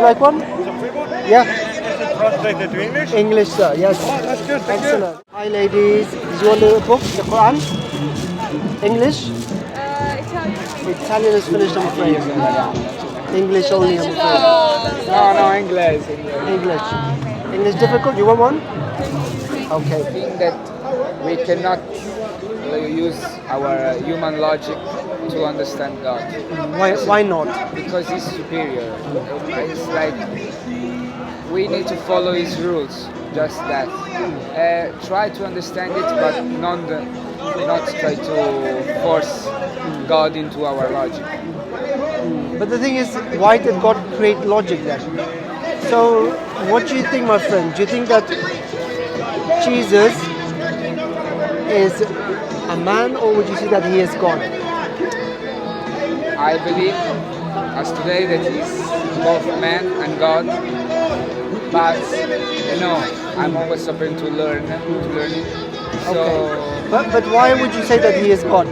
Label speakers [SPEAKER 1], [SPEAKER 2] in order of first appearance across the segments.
[SPEAKER 1] you like one? Yeah.
[SPEAKER 2] Translated to English?
[SPEAKER 1] English, sir. Yes.
[SPEAKER 2] Oh, that's good. Thank you.
[SPEAKER 1] Excellent. Hi, ladies. Do you want the book, the Quran? English?
[SPEAKER 3] Italian.
[SPEAKER 1] Italian is finished, I'm afraid. English only, I'm afraid.
[SPEAKER 4] No, English.
[SPEAKER 1] English. English difficult? You want one? Okay.
[SPEAKER 4] I think that we cannot use our human logic to understand God
[SPEAKER 1] Why not?
[SPEAKER 4] because He's superior. It's like we need to follow His rules, just that. Try to understand it, but not try to force God into our logic.
[SPEAKER 1] But the thing is, why did God create logic then? So, what do you think, my friend? Do you think that Jesus is a man, or would you say that he is God?
[SPEAKER 4] I believe, as today, that He's both man and God. But I'm always open to learn it. So
[SPEAKER 1] Okay. But why would you say that he is God?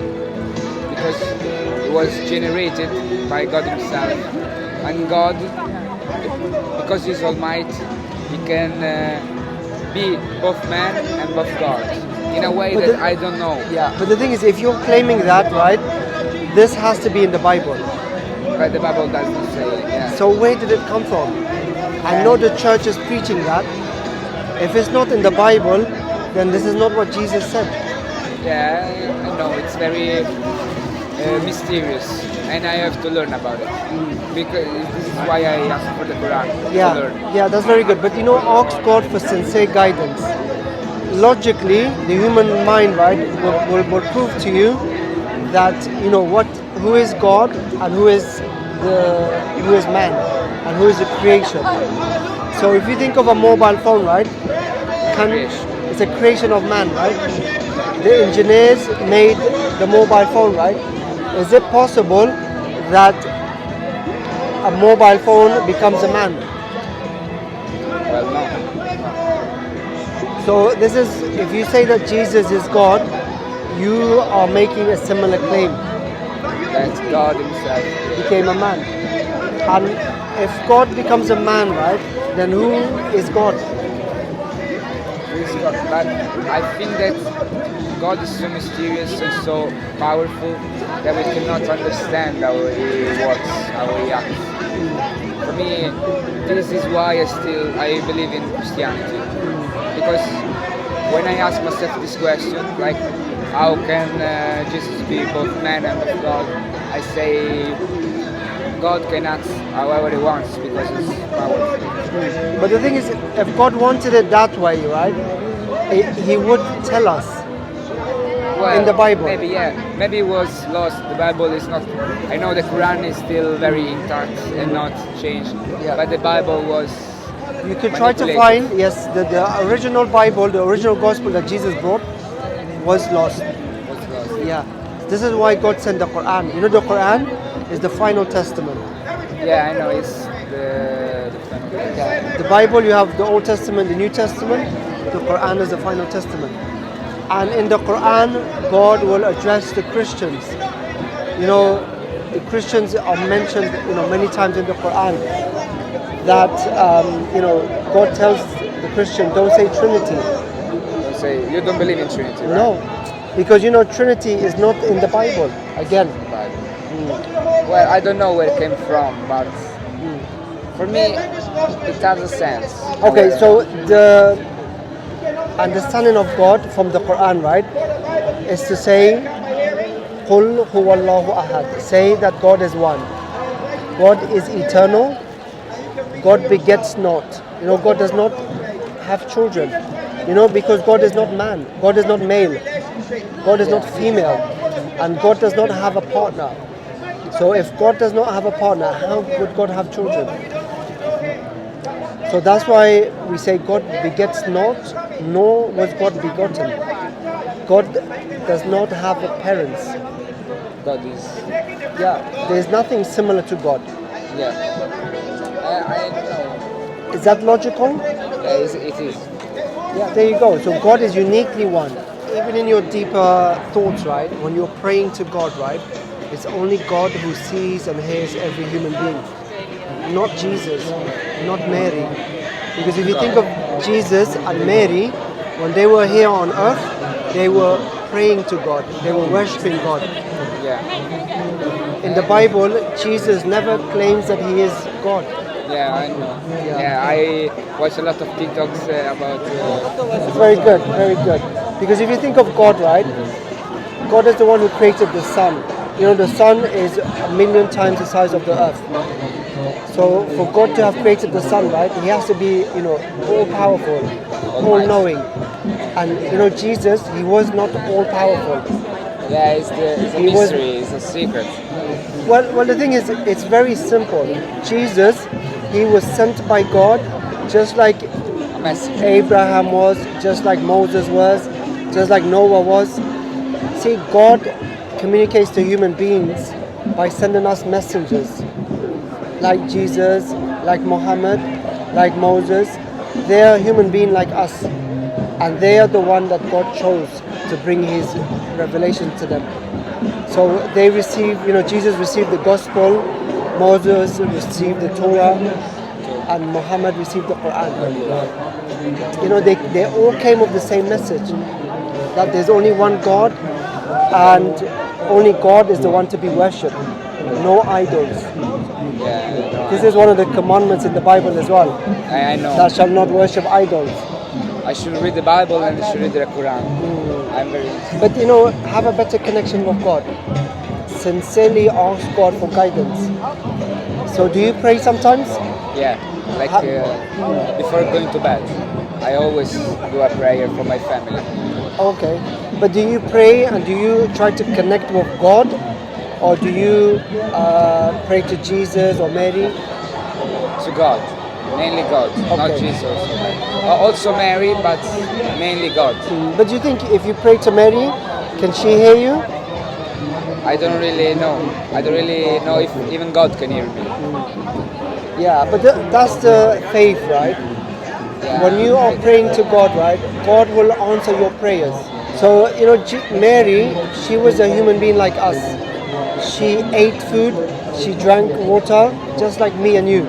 [SPEAKER 4] because it was generated by God Himself, and God, because He's Almighty, He can be both man and both God in a way
[SPEAKER 1] But
[SPEAKER 4] that
[SPEAKER 1] the-
[SPEAKER 4] I don't know.
[SPEAKER 1] Yeah. But the thing is, if you're claiming that, right, this has to be in the Bible.
[SPEAKER 4] But the Bible doesn't say it. Yeah.
[SPEAKER 1] So where did it come from? I know the church is preaching that. If it's not in the Bible, then this is not what Jesus said.
[SPEAKER 4] Yeah, I know it's very mysterious, and I have to learn about it because this is why I asked for the Quran to learn.
[SPEAKER 1] Yeah, that's very good. But ask God for sincere guidance. Logically, the human mind, right, will prove to you that who is God and who is man and who is the creation. So if you think of a mobile phone, right, it's a creation of man, right? The engineers made the mobile phone, right? Is it possible that a mobile phone becomes a man?
[SPEAKER 4] Well, no.
[SPEAKER 1] So this is, if you say that Jesus is God, you are making a similar claim.
[SPEAKER 4] That's God Himself.
[SPEAKER 1] Became a man. And if God becomes a man, right, then who is God?
[SPEAKER 4] But I think that God is so mysterious and so powerful that we cannot understand how He works, how He acts. For me, this is why I believe in Christianity. Because when I ask myself this question, like how can Jesus be both man and both God, I say God can act however He wants because He's powerful.
[SPEAKER 1] But the thing is, if God wanted it that way, right, He would tell us.
[SPEAKER 4] Well,
[SPEAKER 1] in the Bible.
[SPEAKER 4] Maybe it was lost. The Bible is not. I know the Quran is still very intact and not changed.
[SPEAKER 1] Yeah.
[SPEAKER 4] But the Bible was.
[SPEAKER 1] You could try to
[SPEAKER 4] manipulated.
[SPEAKER 1] find, yes, the original Bible, the original gospel that Jesus brought was lost.
[SPEAKER 4] Was lost.
[SPEAKER 1] Yeah. This is why God sent the Quran. The Quran is the final testament.
[SPEAKER 4] Yeah, I know. It's the
[SPEAKER 1] Yeah. The Bible, you have the Old Testament, the New Testament. The Quran is the final testament. And in the Quran, God will address the Christians. The Christians are mentioned, many times in the Quran. That God tells the Christian, don't say Trinity.
[SPEAKER 4] Don't say you don't believe in Trinity, right?
[SPEAKER 1] No, because Trinity is not in the Bible. Again,
[SPEAKER 4] Bible. Well, I don't know where it came from, but for me, it has a sense.
[SPEAKER 1] okay. So the understanding of God from the Quran, right, is to say, "Qul huwallahu ahad." Say that God is one. God is eternal. God begets not. God does not have children. Because God is not man. God is not male. God is not female. And God does not have a partner. So if God does not have a partner, how would God have children? So that's why we say God begets not, nor was God begotten. God does not have parents.
[SPEAKER 4] God is.
[SPEAKER 1] Yeah, there's nothing similar to God.
[SPEAKER 4] Yeah. I don't know.
[SPEAKER 1] Is that logical?
[SPEAKER 4] Yeah, it is.
[SPEAKER 1] Yeah, there you go. So God is uniquely one. Even in your deeper thoughts, right? When you're praying to God, right? It's only God who sees and hears every human being. not Jesus, not Mary. Because if you think of Jesus and Mary, when they were here on earth, they were praying to God, they were worshipping God.
[SPEAKER 4] Yeah.
[SPEAKER 1] In the Bible, Jesus never claims that he is God.
[SPEAKER 4] Yeah, I know.
[SPEAKER 1] Yeah.
[SPEAKER 4] Yeah, I watch a lot of TikToks about.
[SPEAKER 1] It's very good, very good. Because if you think of God, right, God is the one who created the sun. You know, the sun is a million times the size of the earth. So for God to have created the sun, right, he has to be, all powerful, all knowing. And Jesus, he was not all powerful.
[SPEAKER 4] Yeah, it's a
[SPEAKER 1] He was-
[SPEAKER 4] mystery, it's a secret.
[SPEAKER 1] Well, the thing is, it's very simple. Jesus, he was sent by God, just like
[SPEAKER 4] A message.
[SPEAKER 1] Abraham was, just like Moses was, just like Noah was. See, God communicates to human beings by sending us messengers, like Jesus, like Muhammad, like Moses. They are human being like us, and they are the one that God chose to bring his revelation to them. So they received, Jesus received the gospel, Moses received the Torah, and Muhammad received the Quran. They all came with the same message, that there's only one God, and only God is the one to be worshipped, no idols.
[SPEAKER 4] Yeah,
[SPEAKER 1] This is one of the commandments in the Bible as well.
[SPEAKER 4] I know.
[SPEAKER 1] Thou shalt not worship idols.
[SPEAKER 4] I should read the Bible and I should read the Quran. I'm very.
[SPEAKER 1] But have a better connection with God. Sincerely ask God for guidance. So do you pray sometimes?
[SPEAKER 4] Yeah, like before going to bed, I always do a prayer for my family.
[SPEAKER 1] Okay. But do you pray and do you try to connect with God? Or do you pray to Jesus or Mary?
[SPEAKER 4] To God, mainly God, not
[SPEAKER 1] Okay.
[SPEAKER 4] Jesus. Also Mary, but mainly God.
[SPEAKER 1] But do you think if you pray to Mary, can she hear you?
[SPEAKER 4] I don't really know. I don't really know if even God can hear me.
[SPEAKER 1] Yeah, but that's the faith, right?
[SPEAKER 4] Yeah.
[SPEAKER 1] When you are praying to God, right, God will answer your prayers. So, Mary, she was a human being like us. She ate food, she drank water, just like me and you.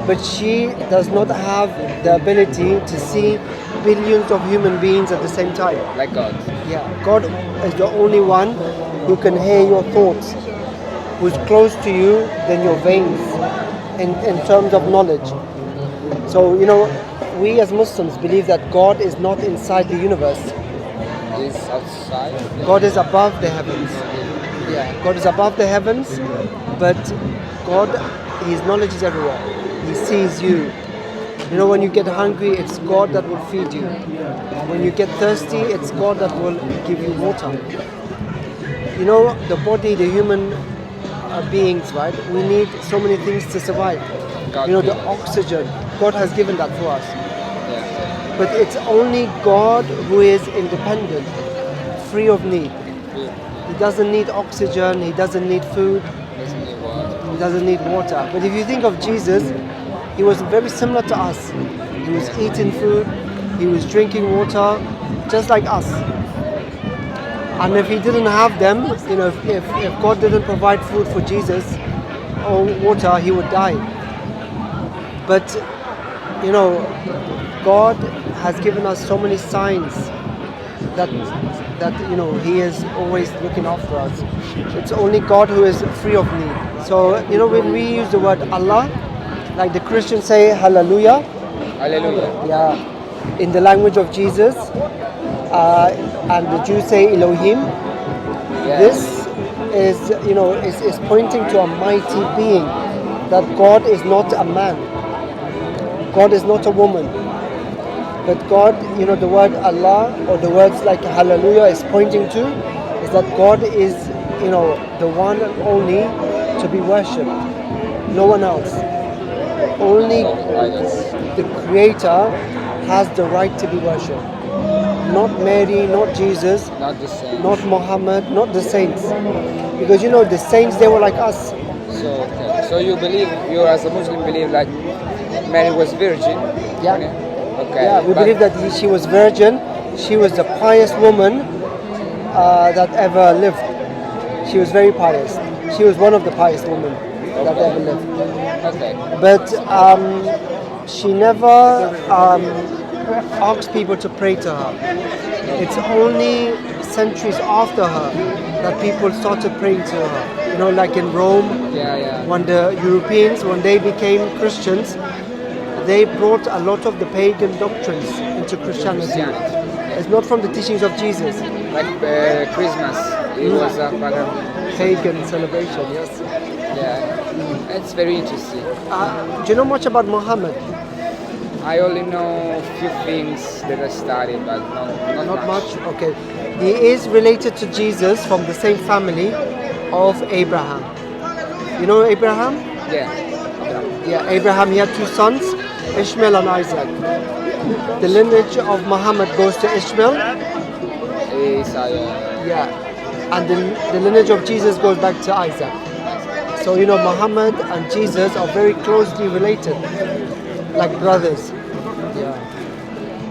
[SPEAKER 1] But she does not have the ability to see billions of human beings at the same time.
[SPEAKER 4] Like God.
[SPEAKER 1] Yeah, God is the only one who can hear your thoughts, who's close to you than your veins in terms of knowledge. So, we as Muslims believe that God is not inside the universe.
[SPEAKER 4] Is outside.
[SPEAKER 1] God is above the heavens. Yeah, God is above the heavens, but God, his knowledge is everywhere. He sees you. When you get hungry, it's God that will feed you. When you get thirsty, it's God that will give you water. The body, the human beings, right? We need so many things to survive.
[SPEAKER 4] God
[SPEAKER 1] The
[SPEAKER 4] given.
[SPEAKER 1] oxygen, God has given that for us.
[SPEAKER 4] Yeah.
[SPEAKER 1] But it's only God who is independent, free of need. He doesn't need oxygen, he doesn't need food,
[SPEAKER 4] Doesn't need water.
[SPEAKER 1] he doesn't need water. But if you think of Jesus, he was very similar to us. He was eating food, he was drinking water, just like us. And if he didn't have them, if God didn't provide food for Jesus or water, he would die. But, God has given us so many signs that he is always looking after us. It's only God who is free of need. So when we use the word Allah, like the Christians say hallelujah,
[SPEAKER 4] Hallelujah.
[SPEAKER 1] yeah, in the language of Jesus, and the Jews say Elohim.
[SPEAKER 4] Yeah.
[SPEAKER 1] This is pointing to a mighty being, that God is not a man, God is not a woman. But God, the word Allah or the words like hallelujah is pointing to is that God is, the one and only to be worshipped. No one else. Only
[SPEAKER 4] Idols.
[SPEAKER 1] the Creator has the right to be worshipped. Not Mary, not Jesus,
[SPEAKER 4] Not the same.
[SPEAKER 1] not Muhammad, not the saints. Because the saints, they were like us.
[SPEAKER 4] So okay. So you as a Muslim believe like Mary was virgin?
[SPEAKER 1] Yeah.
[SPEAKER 4] Okay.
[SPEAKER 1] Yeah, we
[SPEAKER 4] but-
[SPEAKER 1] believe that she was virgin. She was the pious woman that ever lived. She was very pious. She was one of the pious women. that ever lived.
[SPEAKER 4] Okay.
[SPEAKER 1] But she never asked people to pray to her. It's only centuries after her that people started praying to her. You know, like in Rome,
[SPEAKER 4] Yeah.
[SPEAKER 1] when the Europeans, when they became Christians, they brought a lot of the pagan doctrines into Christianity. It's not from the teachings of Jesus.
[SPEAKER 4] Like Christmas, it was a pagan.
[SPEAKER 1] Pagan celebration, yes.
[SPEAKER 4] Yeah. It's very interesting.
[SPEAKER 1] Do you know much about Muhammad?
[SPEAKER 4] I only know a few things that I studied, but not
[SPEAKER 1] Not much? Okay. He is related to Jesus from the same family of Abraham. You know Abraham?
[SPEAKER 4] Yeah.
[SPEAKER 1] Yeah, Abraham, he had two sons, Ishmael and Isaac. The lineage of Muhammad goes to Ishmael,
[SPEAKER 4] Isaiah.
[SPEAKER 1] yeah, and the lineage of Jesus goes back to Isaac. So, you know, Muhammad and Jesus are very closely related, like brothers. Yeah.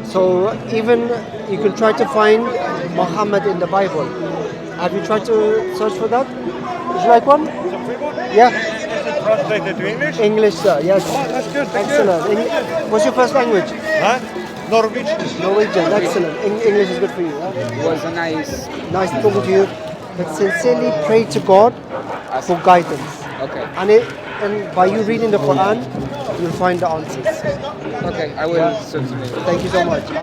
[SPEAKER 1] So, even you can try to find Muhammad in the Bible. Have you tried to search for that? Would you like one? Yeah,
[SPEAKER 2] Is it translated to English?
[SPEAKER 1] English, sir, yes.
[SPEAKER 2] Oh, that's good. Thank
[SPEAKER 1] Excellent.
[SPEAKER 2] you.
[SPEAKER 1] What's your first language?
[SPEAKER 2] Huh? Norwegian.
[SPEAKER 1] Norwegian, excellent. English is good for you. Huh?
[SPEAKER 4] It was a nice.
[SPEAKER 1] Nice talking to you. But sincerely pray to God for guidance.
[SPEAKER 4] Okay.
[SPEAKER 1] And by you reading the Quran, you'll find the answers.
[SPEAKER 4] Okay. I will certainly.
[SPEAKER 1] Thank you so much.